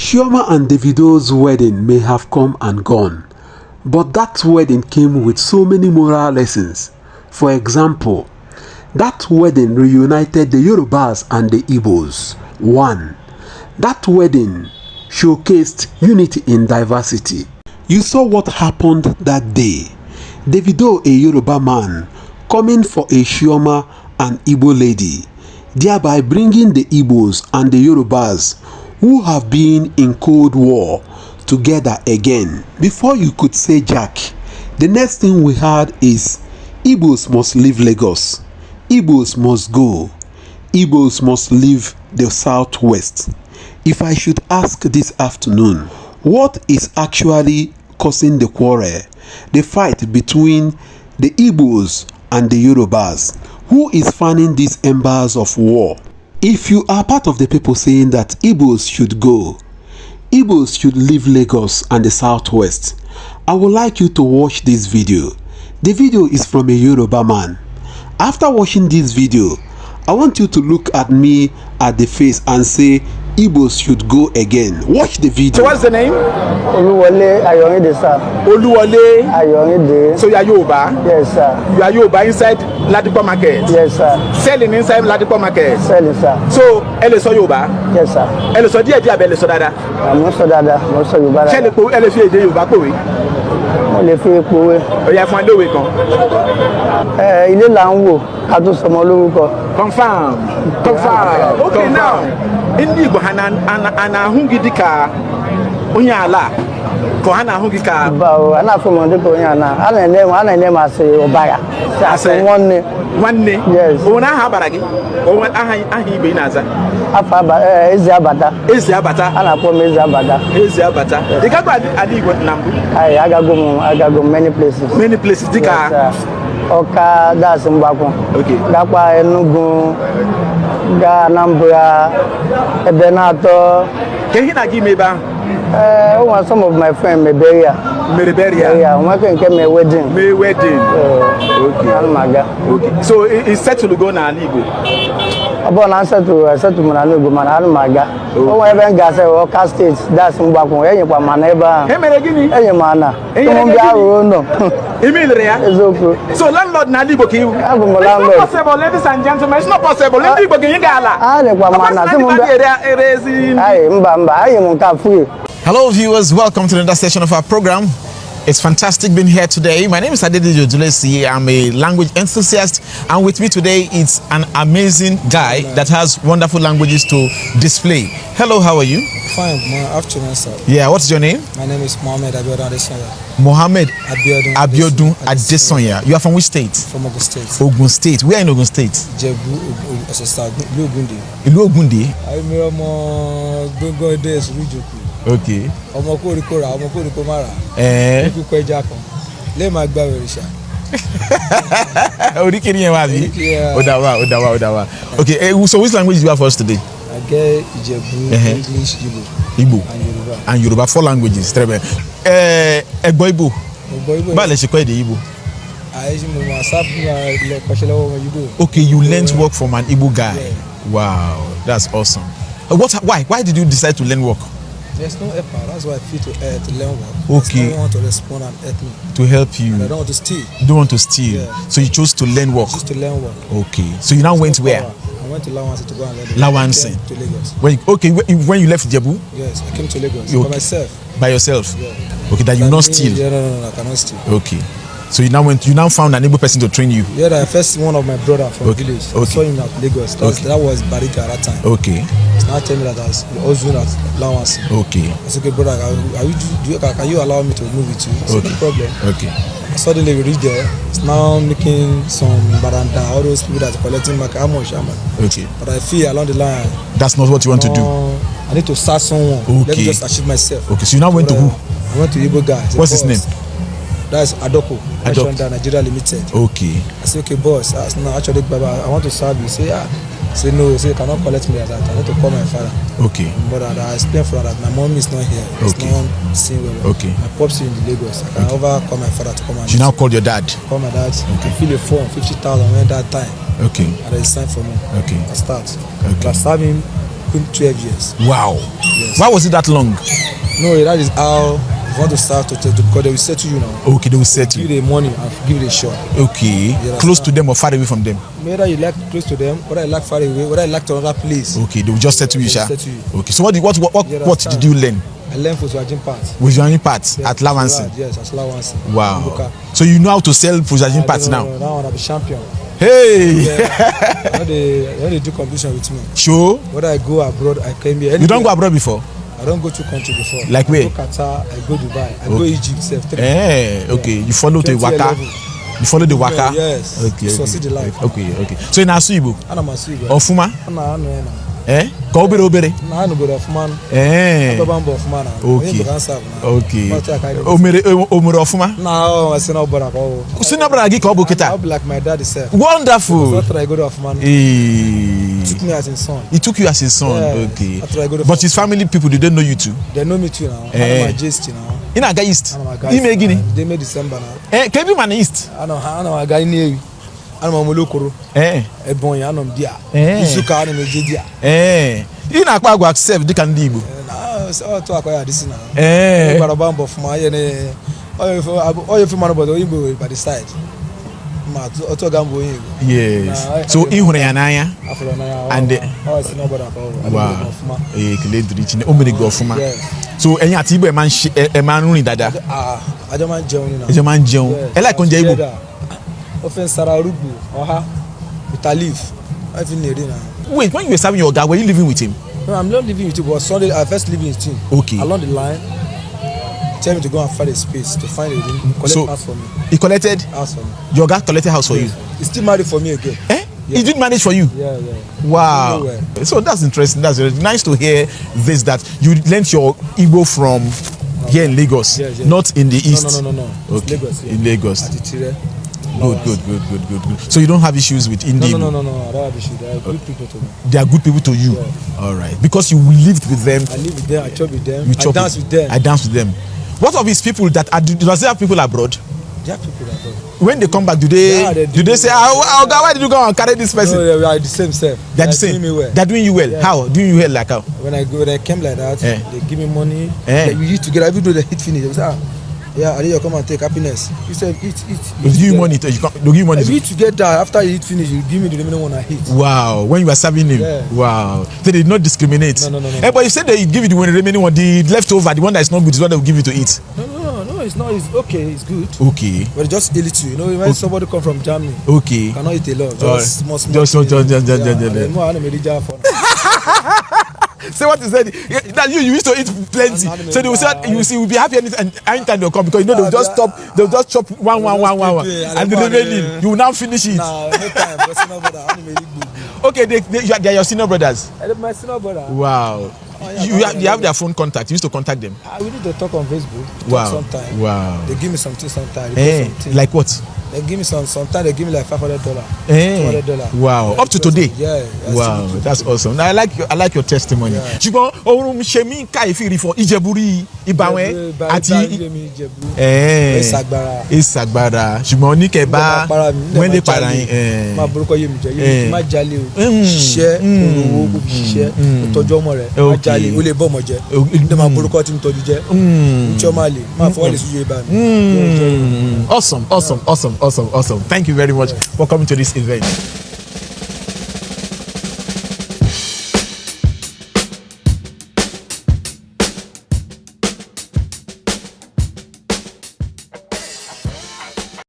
Chioma and Davido's wedding may have come and gone, but that wedding came with so many moral lessons. For example, that wedding reunited the Yorubas and the Igbos. 1. That wedding showcased unity in diversity. You saw what happened that day. Davido, a Yoruba man, coming for a Chioma, an Igbo lady, thereby bringing the Igbos and the Yorubas, who have been in Cold War, together again. Before you could say Jack, the next thing we heard is Igbos must leave Lagos. Igbos must go. Igbos must leave the Southwest. If I should ask this afternoon, what is actually causing the quarrel, the fight between the Igbos and the Yorubas? Who is fanning these embers of war? If you are part of the people saying that Igbos should go, Igbos should leave Lagos and the Southwest, I would like you to watch this video. The video is from a Yoruba man. After watching this video, I want you to look at me at the face and say Igbos should go again. Watch the video. So what's the name? Oluwole Ayorinde, sir. Oluwole Ayorinde. So you are Yoruba? Yes, sir. You are Yoruba inside Ladipo Market? Yes, sir. Selling inside Ladipo Market? Selling, sir. So, elle so Yoruba? Yes, sir. Elle so díẹ̀ díẹ̀ abẹ́lẹ̀ so dáadáa? Mo sọ dáadáa, mo sọ Yorùbá dáadáa. Ṣé elle fi èdè Yorùbá pòwe? Mo lè fi pòwe. Ó yá fún wa lówe kan. Ilé là ń wò ká tó sọmọ lórúkọ. Confirm. Okay, now. Ndị Igbo ha na-ahụ gị dịka onye ala ka ha na-ahụ gị ka Bao, a na-afụ m dịka onye ala. A na-enye m asị ụbara. Asị nwanne. Nwanne? Yes. Onwe aha abara gị? Onwe aha Igbo ị na-aza? Afọ Ezi Abata. Ezi Abata? A na-akpọ m Ezi Abata. Ezi Abata. Ị gakwa ala Igbo na mbụ? Agago many places. Many places dịka Ọka, that's Mgbakwu. Okay. Gakwa Enugu, ga Anambra, Ebenato. Can you not give me back? Some of my friends may bury her. Yeah, I'm working at my wedding. May wedding. Okay. Okay. So it's set to go na Igbo. About answer to Mananugo, Manamaga. Oh, I haven't got a cast state. That's Mbaku, any one maneba. Any mana. So landlord Nalibo kill. It's not possible, ladies and gentlemen. It's not possible. Hello viewers, welcome to another session of our program. It's fantastic being here today. My name is Adedijo Julesi. I'm a language enthusiast, and with me today is an amazing guy that has wonderful languages to display. Hello, how are you? Fine, afternoon, sir. Yeah, what's your name? My name is Mohammed Abiodun Adesanya. Mohammed Abiodun Adesanya. You are from which state? From Ogun State. Ogun State. Where in Ogun State? Jebu, Ilu Ogundi. Ilu Ogundi? I'm Gogo Days, Rujoku. Okay. Ọmọ kórìkórà, ọmọ kórìkómárà. Ikú ẹja kan. Lé máa gbá òrìṣà. Oríkì ni ẹ wá bí? Ó dá wá. Okay, so which language do you have for us today? I get Ijebu, English, Igbo. And Yoruba. And Yoruba, 4 languages. Très bien. Ẹgbọ́ Igbo. Báwo lẹ ṣe kọ́ èdè Igbo? Okay, you learned work from an Igbo guy. Yeah. Wow, that's awesome. Why did you decide to learn work? There's no help. That's why I feel to learn work. Okay. I don't want to respond and help me. To help you. And I don't want to steal. You don't want to steal. Yeah. So you chose to learn work. To learn work. Okay. So you now went where? I went to Lawansin to go and learn. Lawansin. To Lagos. When you left Jebu? Yes, I came to Lagos by myself. By yourself? Yeah. Okay, that you not steal. Yeah, no, I cannot steal. Okay. So you now found an able person to train you. Yeah, the first one of my brother from the village. I saw him at Lagos. That was Barika at that time. Okay. He's now telling me that I was also at Lawansin. Okay. I said, okay, brother, can you allow me to move with you? I said, no problem. Okay. Suddenly we reached there. It's now making some baranda, all those people that are collecting my how much. Okay. But I feel along the line. That's not what you want to do. I need to start someone. Okay. Let me just achieve myself. Okay. So you now went to who? I went to Igbo guy. What's his name? That's Adoko. Nigeria Limited. Okay. I say, okay, boss. Actually, Baba, I want to serve you. Say, yeah. Say no. Say, you cannot collect me like that. I need to call my father. Okay. But I explained for her that my mom is not here. It's not seeing well. Okay. My pops in Lagos. I can over call my father to come and. You now called your dad. Call my dad. Okay. I fill a form 50,000 when that time. Okay. And they sign for me. Okay. I start. Okay. I serve him working 12 years. Wow. Yes. Why was it that long? No, that is how you want to start to because they will settle you now. Okay, they will settle. Give you the money and give you the shot. Okay. Close to them or far away from them? Whether you like close to them, whether you like far away, whether you like to another place. Okay, they will just settle you, sha. Okay, so what did you learn? I learned Fuzwajin parts. Fuzwajin parts at Lawansi? Yes, at Lawansi. Wow. So you know how to sell Fuzwajin parts now? No, now I'm a champion. Hey! Yeah. they do competition with me. Sure. Whether I go abroad, I came here. You don't go abroad before? I don't go to country before. Like where? I go Qatar, I go Dubai, I go Egypt. Okay. You follow the waka. You follow the waka. Yes. Okay. Succeed the life. Okay. So in Asuibo? I'm Asuibo. Ofuma? I'm Ka obere. Na no go ofuma. Babambo ofuma na. Okay. Omere ofuma? Na o se na obara ko. Se na obara gi ka obo kita. I'll be like my dad himself. Wonderful. After I go to ofuma. He took me as his son. He took you as his son. Yeah. Okay. After I go to but his family people, they don't know you too. They know me too now. I'm a gist now. In Aga East. Ime gini. They made December now. Kebi man East. I know a guy near you. Ano mamulokoro ebon ya no dia isuka na meje dia ị na-akpa agwa accept dịka ndị Igbo na so to akwaya this na gbara bambo fuma ye ne oyo fi man bodo Igbo by the side ma to gambo Igbo. Yes. So ị hụrụ ya n'anya and it's no bother about fuma kele diri chine o mere go fuma. So ẹ̀yin àti Igbo ẹ máa ń rìn dáadáa. Ajo man jẹun ni na. Ajo man jẹun. Ẹ like oúnjẹ Igbo. Offense Sararugu, Oha, with a leaf. I feel near now. Wait, when you were serving your guy, were you living with him? No, I'm not living with him, but Sunday I first living with him. Okay. Along the line, tell me to go and find a space to find a room, collect house for me. He collected house for me. Your guy collected house for you? He still married for me again. Yeah. He did manage for you? Yeah. Wow. So that's interesting. That's really nice to hear this, that you learned your Igbo from here in Lagos, not in the east. No. Okay. Lagos, in Lagos. At Itire. Good. So you don't have issues with Indian? No. I don't have issues. They are good people to me. They are good people to you? Yeah. All right. Because you lived with them? I live with them. I chop with them. I dance with them. I dance with them. What of his people that are, does he have people abroad? They have people abroad. When they come back, do they say, oh God, why did you go and carry this person? No, they are the same self. They are the same. Doing me well. They're doing you well. Yeah. How? Doing you well like how? When I came like that, they give me money. We eat together. Even though they hit finish, they say, yeah, I need you come and take happiness. You said eat. They give you money. They give you money. We eat together. After you eat finish, you give me the remaining one I eat. Wow. When you were serving him. Yeah. Wow. They did not discriminate. No. But you said they give you the remaining one. The leftover, the one that is not good, is what they will give you to eat. No, it's not. It's okay. It's good. Okay. But just a little. You know, when somebody come from Germany, okay, you cannot eat a lot. Just small. Just. Say what you said. That you used to eat plenty. So they will say you see, will be happy anytime they'll come, because you know they'll just stop. They'll just chop one, and the remaining you will now finish it. No time. Okay, they are your senior brothers. My senior brother. Wow. You have their phone contact. You used to contact them. We need to talk on Facebook. Wow. Sometime. Wow. They give me something sometimes. Like what? They give me sometimes they give me like $500. $200. Wow. Up to today. Yeah. Wow. That's awesome. Now, I like your testimony. Ṣùgbọ́n ohun ṣe mí káyìfì rí fún Ìjẹ̀bú Ìbàwẹ́ àti Ìsàgbára. Ṣùgbọ́n oníkẹ̀bá wọ́n lè para yín. Máa borúkọ yé mi jẹ yé má jalè o. Ṣiṣẹ́ olówó kò fi ṣiṣẹ́ o tọ́jú ọmọ rẹ̀ má jalè o lè bọ́ ọmọ jẹ. Ní máa borúkọ tí mo tọ́jú jẹ. Tí ọmọ àlè máa fọwọ́ lè sún yé bá mi. Awesome. Thank you very much for coming to this event.